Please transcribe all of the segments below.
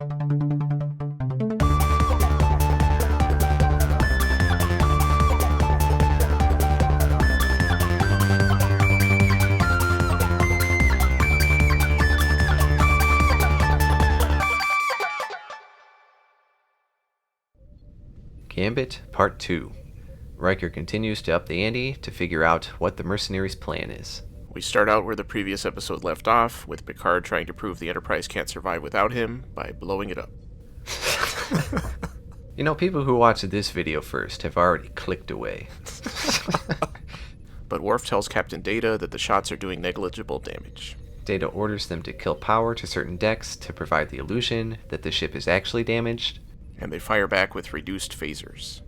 Gambit Part 2. Riker continues to up the ante to figure out what the mercenaries' plan is. We start out where the previous episode left off, with Picard trying to prove the Enterprise can't survive without him by blowing it up. You know, people who watched this video first have already clicked away. But Worf tells Captain Data that the shots are doing negligible damage. Data orders them to kill power to certain decks to provide the illusion that the ship is actually damaged, and they fire back with reduced phasers.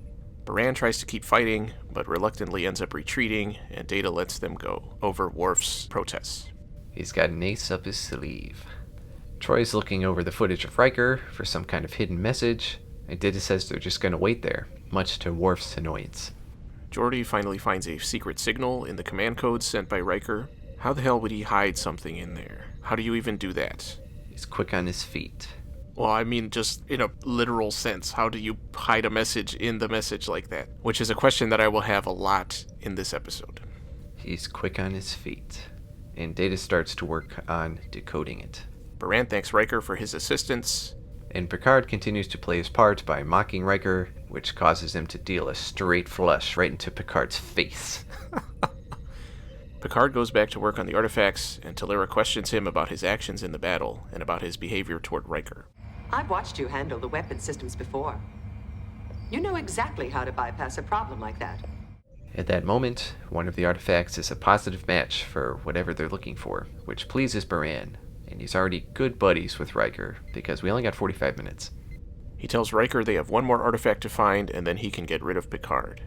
Baran tries to keep fighting, but reluctantly ends up retreating, and Data lets them go over Worf's protests. He's got an ace up his sleeve. Troy's looking over the footage of Riker for some kind of hidden message, and Data says they're just going to wait there, much to Worf's annoyance. Geordi finally finds a secret signal in the command codes sent by Riker. How the hell would he hide something in there? How do you even do that? He's quick on his feet. Well, I mean, just in a literal sense, how do you hide a message in the message like that? Which is a question that I will have a lot in this episode. He's quick on his feet, and Data starts to work on decoding it. Baran thanks Riker for his assistance, and Picard continues to play his part by mocking Riker, which causes him to deal a straight flush right into Picard's face. Picard goes back to work on the artifacts, and Talera questions him about his actions in the battle and about his behavior toward Riker. I've watched you handle the weapon systems before. You know exactly how to bypass a problem like that. At that moment, one of the artifacts is a positive match for whatever they're looking for, which pleases Baran, and he's already good buddies with Riker, because we only got 45 minutes. He tells Riker they have one more artifact to find, and then he can get rid of Picard.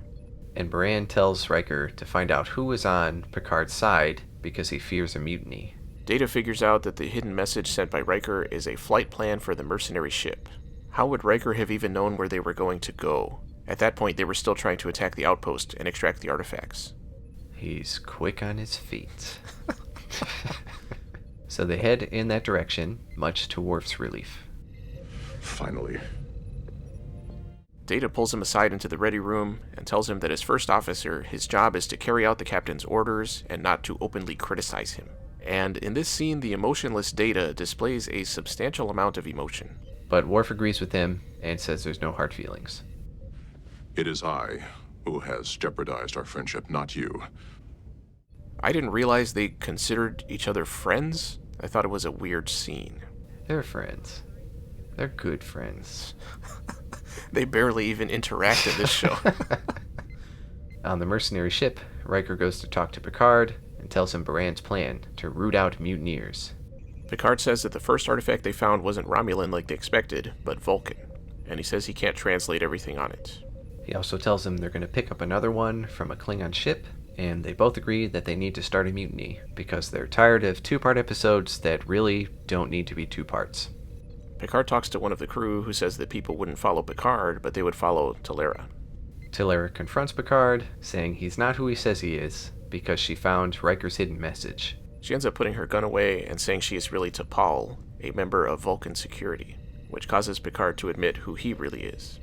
And Baran tells Riker to find out who is on Picard's side, because he fears a mutiny. Data figures out that the hidden message sent by Riker is a flight plan for the mercenary ship. How would Riker have even known where they were going to go? At that point, they were still trying to attack the outpost and extract the artifacts. He's quick on his feet. So they head in that direction, much to Worf's relief. Finally. Data pulls him aside into the ready room and tells him that as first officer, his job is to carry out the captain's orders and not to openly criticize him. And in this scene, the emotionless Data displays a substantial amount of emotion. But Worf agrees with him and says there's no hard feelings. It is I who has jeopardized our friendship, not you. I didn't realize they considered each other friends. I thought it was a weird scene. They're friends. They're good friends. They barely even interact in this show. On the mercenary ship, Riker goes to talk to Picard and tells him Baran's plan to root out mutineers. Picard says that the first artifact they found wasn't Romulan like they expected, but Vulcan, and he says he can't translate everything on it. He also tells them they're going to pick up another one from a Klingon ship, and they both agree that they need to start a mutiny, because they're tired of two-part episodes that really don't need to be two parts. Picard talks to one of the crew who says that people wouldn't follow Picard, but they would follow Talera. Talera confronts Picard, saying he's not who he says he is, because she found Riker's hidden message. She ends up putting her gun away and saying she is really T'Pol, a member of Vulcan security, which causes Picard to admit who he really is.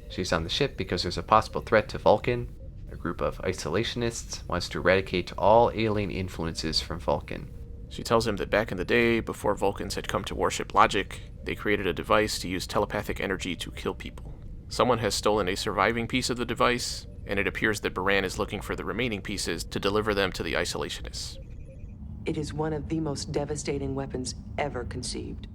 She's on the ship because there's a possible threat to Vulcan. A group of isolationists wants to eradicate all alien influences from Vulcan. She tells him that back in the day, before Vulcans had come to worship logic, they created a device to use telepathic energy to kill people. Someone has stolen a surviving piece of the device, and it appears that Baran is looking for the remaining pieces to deliver them to the isolationists. It is one of the most devastating weapons ever conceived.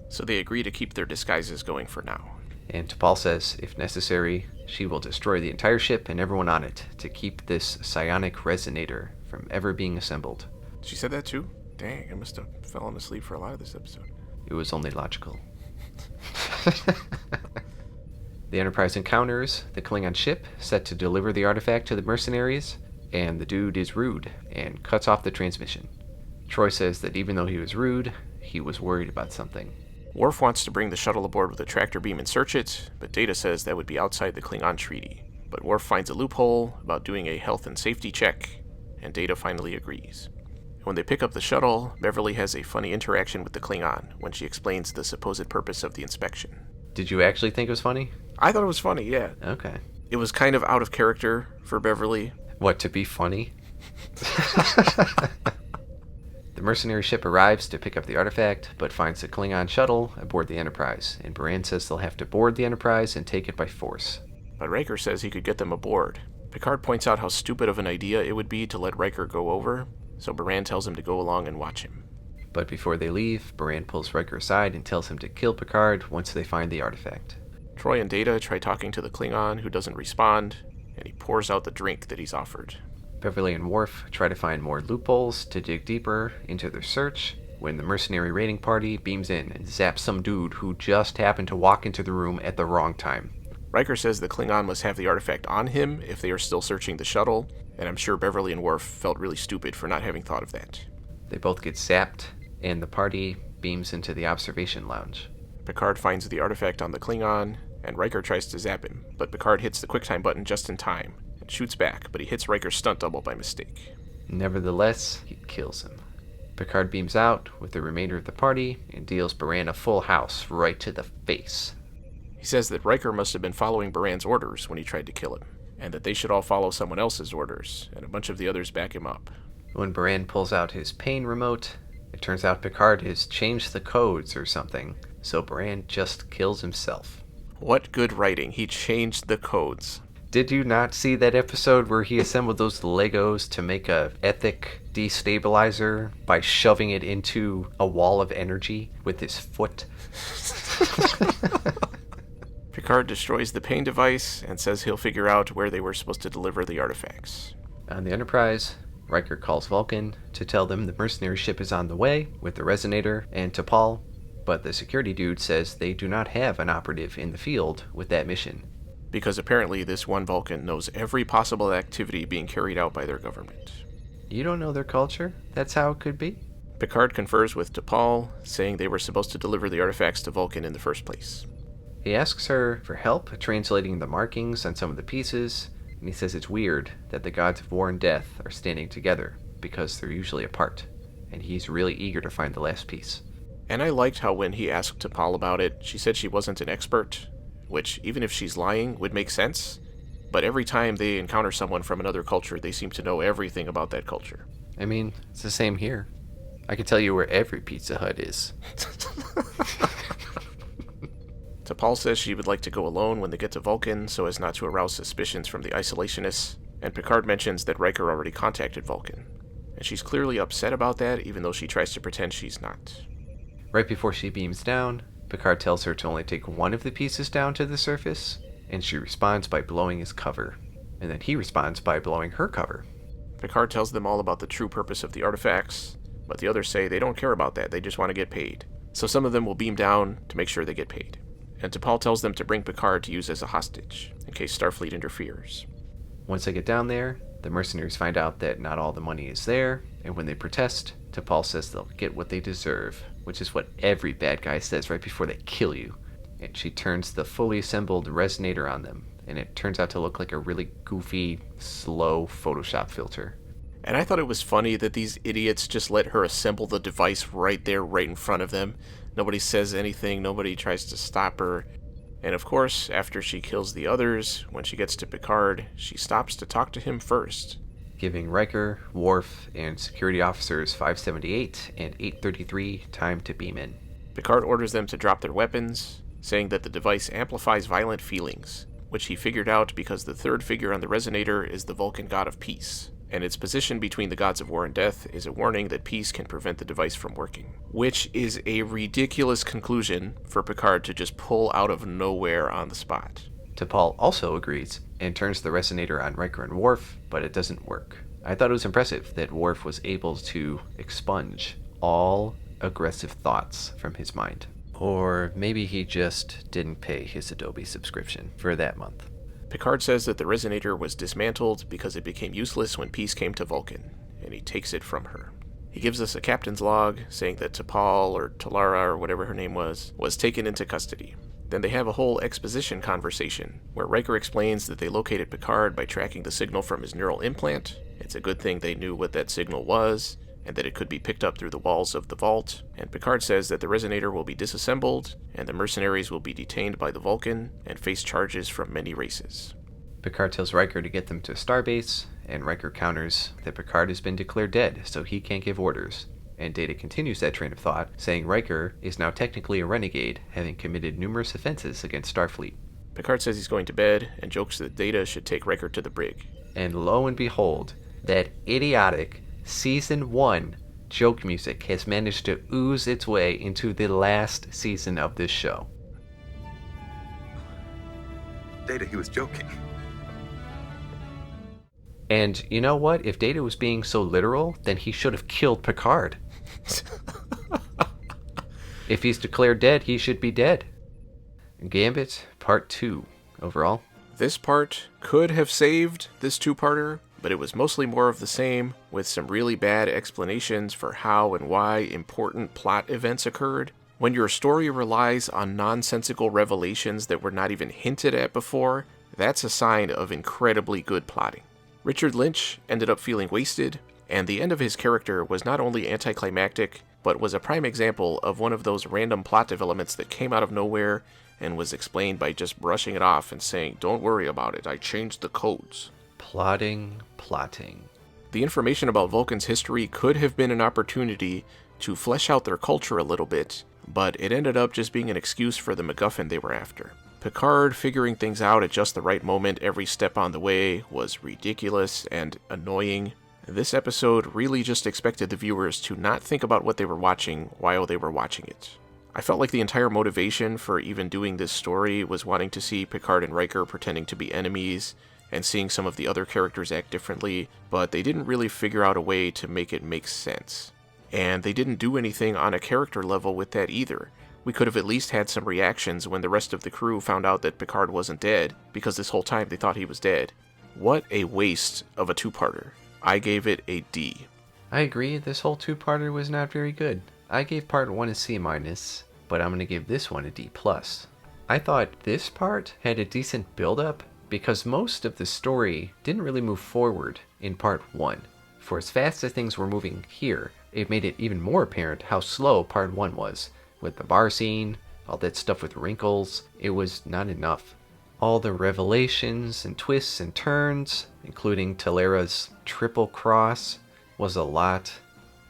So they agree to keep their disguises going for now. And T'Pol says, if necessary, she will destroy the entire ship and everyone on it to keep this psionic resonator from ever being assembled. She said that too? Dang, I must have fallen asleep for a lot of this episode. It was only logical. The Enterprise encounters the Klingon ship set to deliver the artifact to the mercenaries, and the dude is rude and cuts off the transmission. Troy says that even though he was rude, he was worried about something. Worf wants to bring the shuttle aboard with a tractor beam and search it, but Data says that would be outside the Klingon treaty. But Worf finds a loophole about doing a health and safety check, and Data finally agrees. When they pick up the shuttle, Beverly has a funny interaction with the Klingon when she explains the supposed purpose of the inspection. Did you actually think it was funny? I thought it was funny, yeah. Okay. It was kind of out of character for Beverly. What, to be funny? The mercenary ship arrives to pick up the artifact, but finds the Klingon shuttle aboard the Enterprise, and Baran says they'll have to board the Enterprise and take it by force. But Riker says he could get them aboard. Picard points out how stupid of an idea it would be to let Riker go over, so Baran tells him to go along and watch him. But before they leave, Baran pulls Riker aside and tells him to kill Picard once they find the artifact. Troy and Data try talking to the Klingon, who doesn't respond, and he pours out the drink that he's offered. Beverly and Worf try to find more loopholes to dig deeper into their search when the mercenary raiding party beams in and zaps some dude who just happened to walk into the room at the wrong time. Riker says the Klingon must have the artifact on him if they are still searching the shuttle, and I'm sure Beverly and Worf felt really stupid for not having thought of that. They both get zapped, and the party beams into the observation lounge. Picard finds the artifact on the Klingon, and Riker tries to zap him, but Picard hits the QuickTime button just in time, and shoots back, but he hits Riker's stunt double by mistake. Nevertheless, he kills him. Picard beams out with the remainder of the party and deals Baran a full house right to the face. He says that Riker must have been following Baran's orders when he tried to kill him, and that they should all follow someone else's orders, and a bunch of the others back him up. When Baran pulls out his pain remote, it turns out Picard has changed the codes or something, so Baran just kills himself. What good writing. He changed the codes. Did you not see that episode where he assembled those Legos to make a ethic destabilizer by shoving it into a wall of energy with his foot? Picard destroys the pain device and says he'll figure out where they were supposed to deliver the artifacts. On the Enterprise, Riker calls Vulcan to tell them the mercenary ship is on the way with the resonator and T'Pol, but the security dude says they do not have an operative in the field with that mission. Because apparently this one Vulcan knows every possible activity being carried out by their government. You don't know their culture? That's how it could be? Picard confers with T'Pol, saying they were supposed to deliver the artifacts to Vulcan in the first place. He asks her for help translating the markings on some of the pieces, and he says it's weird that the gods of war and death are standing together, because they're usually apart, and he's really eager to find the last piece. And I liked how when he asked T'Pol about it, she said she wasn't an expert, which, even if she's lying, would make sense. But every time they encounter someone from another culture, they seem to know everything about that culture. I mean, it's the same here. I can tell you where every Pizza Hut is. T'Pol says she would like to go alone when they get to Vulcan so as not to arouse suspicions from the isolationists, and Picard mentions that Riker already contacted Vulcan. And she's clearly upset about that, even though she tries to pretend she's not. Right before she beams down, Picard tells her to only take one of the pieces down to the surface, and she responds by blowing his cover. And then he responds by blowing her cover. Picard tells them all about the true purpose of the artifacts, but the others say they don't care about that, they just want to get paid. So some of them will beam down to make sure they get paid. And T'Pol tells them to bring Picard to use as a hostage, in case Starfleet interferes. Once they get down there, the mercenaries find out that not all the money is there, and when they protest, T'Pol says they'll get what they deserve, which is what every bad guy says right before they kill you. And she turns the fully assembled resonator on them, and it turns out to look like a really goofy, slow Photoshop filter. And I thought it was funny that these idiots just let her assemble the device right there, right in front of them. Nobody says anything, nobody tries to stop her. And of course, after she kills the others, when she gets to Picard, she stops to talk to him first. Giving Riker, Worf, and security officers 578 and 833 time to beam in. Picard orders them to drop their weapons, saying that the device amplifies violent feelings, which he figured out because the third figure on the resonator is the Vulcan god of peace, and its position between the gods of war and death is a warning that peace can prevent the device from working. Which is a ridiculous conclusion for Picard to just pull out of nowhere on the spot. T'Pol also agrees and turns the resonator on Riker and Worf, but it doesn't work. I thought it was impressive that Worf was able to expunge all aggressive thoughts from his mind. Or maybe he just didn't pay his Adobe subscription for that month. Picard says that the resonator was dismantled because it became useless when peace came to Vulcan, and he takes it from her. He gives us a captain's log saying that T'Pol, or Talara, or whatever her name was taken into custody. Then they have a whole exposition conversation, where Riker explains that they located Picard by tracking the signal from his neural implant. It's a good thing they knew what that signal was, and that it could be picked up through the walls of the vault, and Picard says that the resonator will be disassembled, and the mercenaries will be detained by the Vulcan and face charges from many races. Picard tells Riker to get them to Starbase, and Riker counters that Picard has been declared dead, so he can't give orders. And Data continues that train of thought, saying Riker is now technically a renegade, having committed numerous offenses against Starfleet. Picard says he's going to bed, and jokes that Data should take Riker to the brig. And lo and behold, that idiotic Season 1 joke music has managed to ooze its way into the last season of this show. Data, he was joking. And you know what? If Data was being so literal, then he should have killed Picard. If he's declared dead, he should be dead. Gambit, Part 2, overall. This part could have saved this two-parter, but it was mostly more of the same, with some really bad explanations for how and why important plot events occurred. When your story relies on nonsensical revelations that were not even hinted at before, that's a sign of incredibly good plotting. Richard Lynch ended up feeling wasted, and the end of his character was not only anticlimactic, but was a prime example of one of those random plot developments that came out of nowhere and was explained by just brushing it off and saying, "Don't worry about it, I changed the codes." Plotting. The information about Vulcan's history could have been an opportunity to flesh out their culture a little bit, but it ended up just being an excuse for the MacGuffin they were after. Picard figuring things out at just the right moment every step on the way was ridiculous and annoying. This episode really just expected the viewers to not think about what they were watching while they were watching it. I felt like the entire motivation for even doing this story was wanting to see Picard and Riker pretending to be enemies and seeing some of the other characters act differently, but they didn't really figure out a way to make it make sense. And they didn't do anything on a character level with that either. We could have at least had some reactions when the rest of the crew found out that Picard wasn't dead, because this whole time they thought he was dead. What a waste of a two-parter. I gave it a D. I agree, this whole two-parter was not very good. I gave part 1 a C-, but I'm going to give this one a D+. I thought this part had a decent build-up, because most of the story didn't really move forward in part 1. For as fast as things were moving here, it made it even more apparent how slow part 1 was. With the bar scene, all that stuff with wrinkles, it was not enough. All the revelations and twists and turns, including Talera's triple cross, was a lot.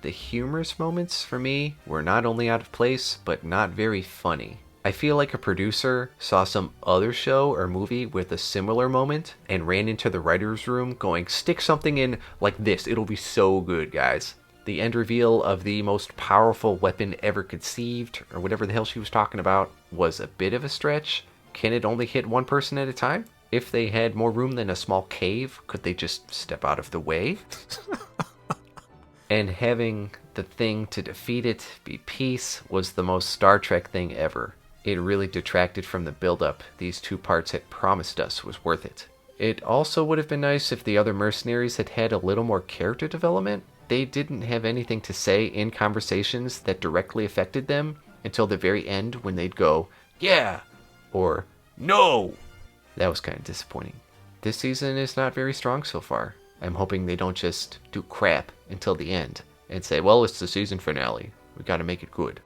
The humorous moments for me were not only out of place, but not very funny. I feel like a producer saw some other show or movie with a similar moment and ran into the writer's room going, "Stick something in like this, it'll be so good, guys." The end reveal of the most powerful weapon ever conceived, or whatever the hell she was talking about, was a bit of a stretch. Can it only hit one person at a time? If they had more room than a small cave, could they just step out of the way? And having the thing to defeat it be peace was the most Star Trek thing ever. It really detracted from the build-up these two parts had promised us was worth it. It also would have been nice if the other mercenaries had had a little more character development. They didn't have anything to say in conversations that directly affected them until the very end when they'd go, "Yeah," or "No." That was kind of disappointing. This season is not very strong so far. I'm hoping they don't just do crap until the end and say, "Well, it's the season finale. We gotta make it good."